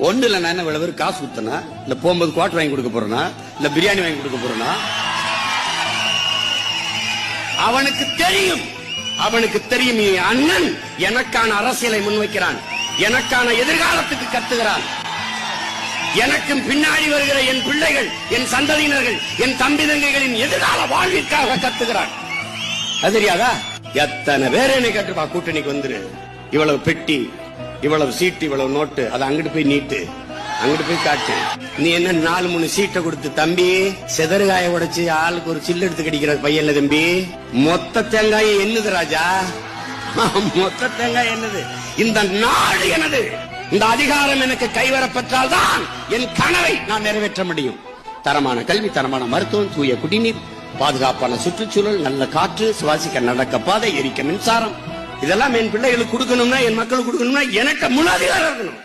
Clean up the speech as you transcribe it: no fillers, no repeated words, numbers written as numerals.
ஒண்ணு இல்ல, நான் என்ன இவ்வளவு காசு ஊத்தனா, இல்ல போகும்போது குவார்டர் வாங்கி கொடுக்க போறேனா, இல்ல பிரியாணி வாங்கி கொடுக்க போறேனா? அவனுக்கு தெரியும் என் அண்ணன் எனக்கான அரசியலை முன்வைக்கிறான், எனக்கான எதிர்காலத்துக்கு கத்துகிறான், எனக்கும் பின்னாடி வருகிற என் பிள்ளைகள், என் சந்ததியினர்கள், என் தம்பி தங்கைகளின் எதிர்கால வாழ்விற்காக கத்துகிறான். அது தெரியாதா? எத்தனை பேர் என்னை கேட்டுப்பா, கூட்டணிக்கு வந்துரு, இவ்வளவு பெட்டி, இவ்வளவு சீட்டு, இவ்வளவு நோட்டு, அதை அங்கிட்டு போய் நீட்டு, அங்கிட்டு போய் காட்டு. நீ என்ன 4-3 சீட்டை கொடுத்து தம்பி செதறுகாய உடைச்சு ஆளுக்கு ஒரு சில்லு எடுத்து கடிக்கிற பையன்ல தம்பி. மொத்த தேங்காய் என்னது ராஜா, மொத்த தேங்காய் என்னது? இந்த நாடு எனது, இந்த அதிகாரம் எனக்கு கைவரப்பெற்றால் தான் என் கனவை நான் நிறைவேற்ற முடியும். தரமான கல்வி, தரமான மருத்துவம், தூய குடிநீர், பாதுகாப்பான சுற்றுச்சூழல், நல்ல காற்று, சுவாசிக்க நடக்க பாதை, எரிக்க மின்சாரம், இதெல்லாம் என் பிள்ளைகளுக்கு கொடுக்கணும்னா, என் மக்களுக்கு கொடுக்கணும்னா எனக்கு முன் அதிகாரம் இருக்கணும்.